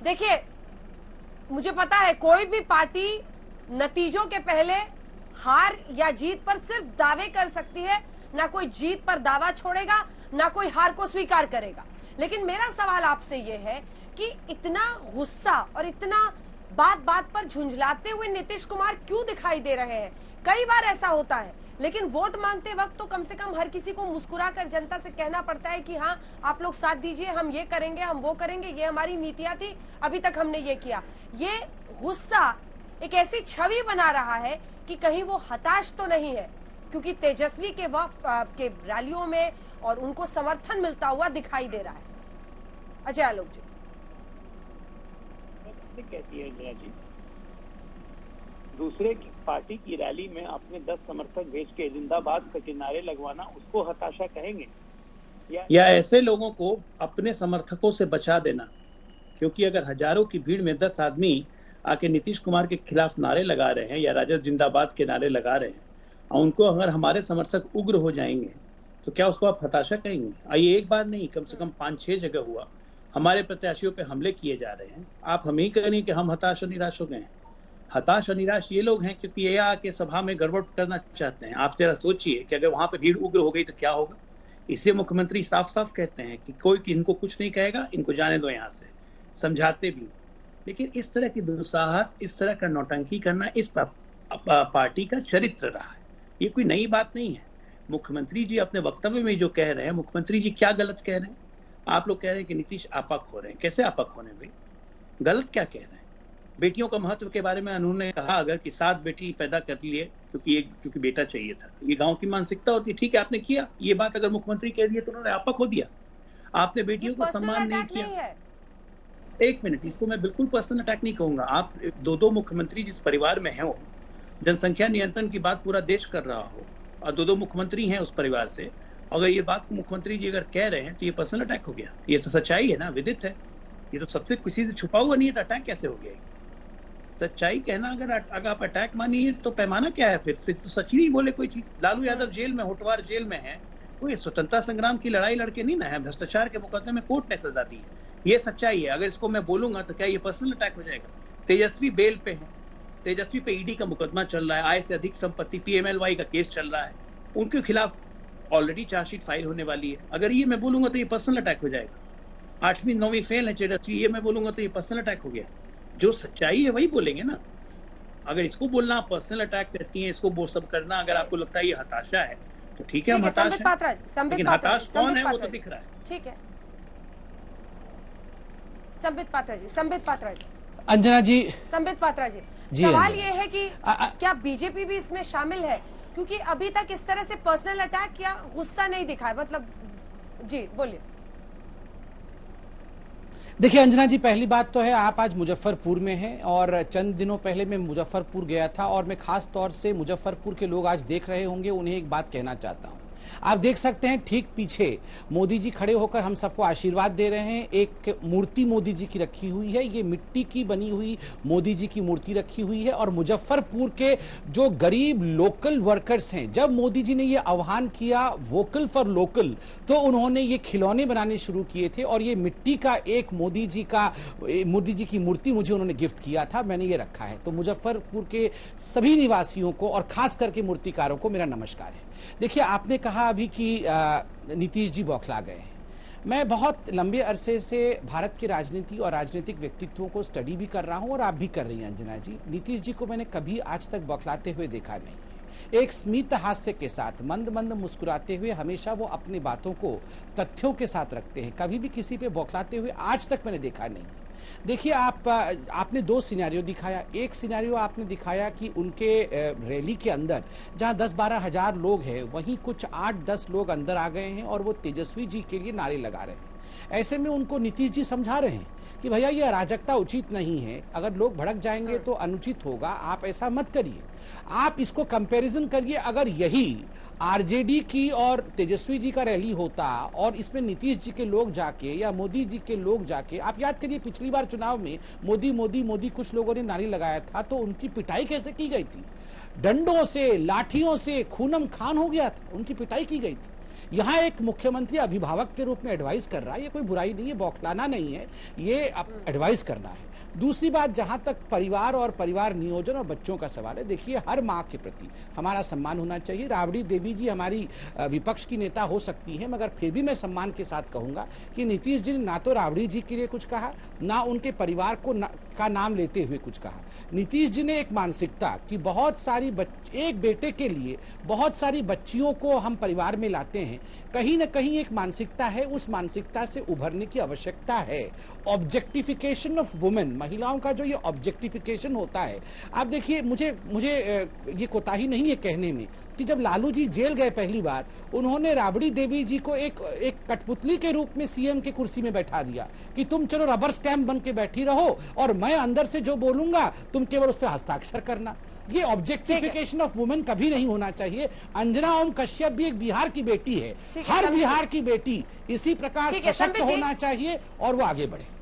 देखिए, मुझे पता है कोई भी पार्टी नतीजों के पहले हार या जीत पर सिर्फ दावे कर सकती है, ना कोई जीत पर दावा छोड़ेगा, ना कोई हार को स्वीकार करेगा। लेकिन मेरा सवाल आपसे यह है कि इतना गुस्सा और इतना बात बात पर झुंझलाते हुए नीतीश कुमार क्यों दिखाई दे रहे हैं? कई बार ऐसा होता है, लेकिन वोट मांगते वक्त तो कम से कम हर किसी को मुस्कुरा कर जनता से कहना पड़ता है कि हाँ, आप लोग साथ दीजिए, हम ये करेंगे, हम वो करेंगे, ये हमारी नीतियां थी, अभी तक हमने ये किया। ये गुस्सा एक ऐसी छवि बना रहा है कि कहीं वो हताश तो नहीं है, क्योंकि तेजस्वी के वक्त के रैलियों में और उनको समर्थन मिलता हुआ दिखाई दे रहा है। अजय आलोक जी कहती है इंदिरा जी, दूसरे की पार्टी की रैली में अपने 10 समर्थक भेज के जिंदाबाद का किनारे लगवाना, उसको हताशा कहेंगे? या ऐसे लोगों को अपने समर्थकों से बचा देना, क्योंकि अगर हजारों की भीड़ में 10 आदमी आके नीतीश कुमार के खिलाफ नारे लगा रहे हैं या राजद जिंदाबाद के नारे लगा रहे हैं और उनको अगर हमारे समर्थक उग्र हो जाएंगे तो क्या उसको आप हताशा कहेंगे? आइए, एक बार नहीं, कम से कम 5-6 जगह हुआ, हमारे प्रत्याशियों पे हमले किए जा रहे हैं। आप हम ही करें कि हम हताश और निराश हो गए हैं। हताश और निराश ये लोग हैं क्योंकि ये आके सभा में गड़बड़ करना चाहते हैं। आप जरा सोचिए कि अगर वहां पे भीड़ उग्र हो गई तो क्या होगा। इसलिए मुख्यमंत्री साफ साफ कहते हैं कि कोई इनको कुछ नहीं कहेगा, इनको जाने दो यहाँ से, समझाते भी। लेकिन इस तरह की दुस्साहस, इस तरह का नौटंकी करना इस पार्टी का चरित्र रहा है, ये कोई नई बात नहीं है। मुख्यमंत्री जी अपने वक्तव्य में जो कह रहे हैं, मुख्यमंत्री जी क्या गलत कह रहे हैं? आप लोग कह रहे हैं कि नीतीश आपक हो रहे हैं। कैसे आपक होने भाई? गलत क्या कह रहे हैं? बेटियों का महत्व के बारे में उन्होंने कहा अगर कि 7 बेटी पैदा कर लिए क्योंकि बेटा चाहिए था। ये गांव की मानसिकता होती है। ठीक है, आपने किया ये बात, अगर मुख्यमंत्री कह दिए तो उन्होंने आपक हो दिया। आपने बेटियों को सम्मान नहीं किया। एक मिनट, इसको मैं बिल्कुल पर्सनल अटैक नहीं कहूंगा। आप 2-2 मुख्यमंत्री जिस परिवार में हो, जनसंख्या नियंत्रण की बात पूरा देश कर रहा हो और 2-2 मुख्यमंत्री हैं उस परिवार से, अगर ये बात मुख्यमंत्री जी अगर कह रहे हैं तो ये पर्सनल अटैक हो गया। ये सच्चाई है ना, विदित है। ये तो सबसे किसी से छुपा हुआ नहीं है, तो अटैक कैसे हो गया? सच्चाई कहना अगर आप अटैक मानिए तो पैमाना क्या है? फिर तो सच ही नहीं बोले कोई चीज। लालू यादव जेल में, होटवार जेल में है, कोई स्वतंत्रता संग्राम की लड़ाई लड़के नहीं ना है, भ्रष्टाचार के मुकदमे में कोर्ट ने सजा दी है। ये सच्चाई है। अगर इसको मैं बोलूंगा तो क्या ये पर्सनल अटैक हो जाएगा? तेजस्वी बेल पे है, तेजस्वी पे ईडी का मुकदमा चल रहा है, आय से अधिक संपत्ति PMLY का केस चल रहा है, उनके खिलाफ ऑलरेडी चार्जशीट फाइल होने वाली है। अगर ये मैं बोलूंगा तो ये पर्सनल अटैक हो जाएगा। 8वीं 9वीं फेल है तेजस्वी, ये मैं बोलूंगा तो ये पर्सनल अटैक हो गया। जो सच्चाई है वही बोलेंगे ना। अगर इसको बोलना पर्सनल अटैक करती है, इसको वो सब करना अगर आपको लगता है ये हताशा है तो ठीक है, हम हताश हैं, लेकिन हताश कौन है वो तो दिख रहा है। ठीक है, संबित पात्रा जी, अंजना जी, संबित पात्रा जी, सवाल ये है कि क्या बीजेपी भी इसमें शामिल है? क्योंकि अभी तक इस तरह से पर्सनल अटैक या गुस्सा नहीं दिखाया, मतलब जी बोलिए। देखिए अंजना जी, पहली बात तो है आप आज मुजफ्फरपुर में हैं और चंद दिनों पहले मैं मुजफ्फरपुर गया था और मैं खास तौर से मुजफ्फरपुर के लोग आज देख रहे होंगे, उन्हें एक बात कहना चाहता हूं। आप देख सकते हैं ठीक पीछे मोदी जी खड़े होकर हम सबको आशीर्वाद दे रहे हैं। एक मूर्ति मोदी जी की रखी हुई है, ये मिट्टी की बनी हुई मोदी जी की मूर्ति रखी हुई है। और मुजफ्फरपुर के जो गरीब लोकल वर्कर्स हैं, जब मोदी जी ने ये आह्वान किया वोकल फॉर लोकल, तो उन्होंने ये खिलौने बनाने शुरू किए थे और ये मिट्टी का एक मोदी जी की मूर्ति मुझे उन्होंने गिफ्ट किया था, मैंने ये रखा है। तो मुजफ्फरपुर के सभी निवासियों को और खास करके मूर्तिकारों को मेरा नमस्कार है। देखिए, आपने कहा अभी कि नीतीश जी बौखला गए हैं। मैं बहुत लंबे अरसे से भारत की राजनीति और राजनीतिक व्यक्तित्वों को स्टडी भी कर रहा हूं और आप भी कर रही हैं अंजना जी। नीतीश जी को मैंने कभी आज तक बौखलाते हुए देखा नहीं। एक स्मित हास्य के साथ मंद मंद मुस्कुराते हुए हमेशा वो अपनी बातों को तथ्यों के साथ रखते हैं। कभी भी किसी पे बौखलाते हुए आज तक मैंने देखा नहीं। देखिए, आपने 2 सिनेरियो दिखाया। एक सिनेरियो आपने दिखाया कि उनके रैली के अंदर जहां 10-12 हजार लोग हैं, वहीं कुछ 8-10 लोग अंदर आ गए हैं और वो तेजस्वी जी के लिए नारे लगा रहे हैं। ऐसे में उनको नीतीश जी समझा रहे हैं कि भैया ये अराजकता उचित नहीं है, अगर लोग भड़क जाएंगे तो अनुचित होगा, आप ऐसा मत करिए। आप इसको कंपैरिजन करिए, अगर यही आरजेडी की और तेजस्वी जी का रैली होता और इसमें नीतीश जी के लोग जाके या मोदी जी के लोग जाके, आप याद करिए पिछली बार चुनाव में मोदी मोदी मोदी कुछ लोगों ने नारे लगाया था, तो उनकी पिटाई कैसे की गई थी? डंडों से, लाठियों से खूनम खान हो गया था, उनकी पिटाई की गई थी। यहाँ एक मुख्यमंत्री अभिभावक के रूप में एडवाइस कर रहा है, ये कोई बुराई नहीं है, बौखलाना नहीं है, ये एडवाइस करना है। दूसरी बात, जहां तक परिवार और परिवार नियोजन और बच्चों का सवाल है, देखिए हर माँ के प्रति हमारा सम्मान होना चाहिए। राबड़ी देवी जी हमारी विपक्ष की नेता हो सकती है, मगर फिर भी मैं सम्मान के साथ कहूंगा कि नीतीश जी ने ना तो राबड़ी जी के लिए कुछ कहा, ना उनके परिवार को का नाम लेते हुए कुछ कहा। नीतीश जी ने एक मानसिकता कि बहुत सारी एक बेटे के लिए बहुत सारी बच्चियों को हम परिवार में लाते हैं, कहीं ना कहीं एक मानसिकता है, उस मानसिकता से उभरने की आवश्यकता है। ऑब्जेक्टिफिकेशन ऑफ वुमेन, महिलाओं का जो ये ऑब्जेक्टिफिकेशन होता है, आप देखिए, मुझे ये कोताही नहीं है कहने में कि जब लालू जी जेल गए पहली बार, उन्होंने राबड़ी देवी जी को एक कठपुतली के रूप में सीएम की कुर्सी में बैठा दिया कि तुम चलो रबर स्टैंप बन के बैठी रहो और मैं अंदर से जो बोलूंगा तुम केवल उस पर हस्ताक्षर करना। ये ऑब्जेक्टिफिकेशन ऑफ वुमेन कभी नहीं होना चाहिए। अंजना ओम कश्यप भी एक बिहार की बेटी है, हर बिहार की बेटी इसी प्रकार सशक्त होना चाहिए और वो आगे बढ़े।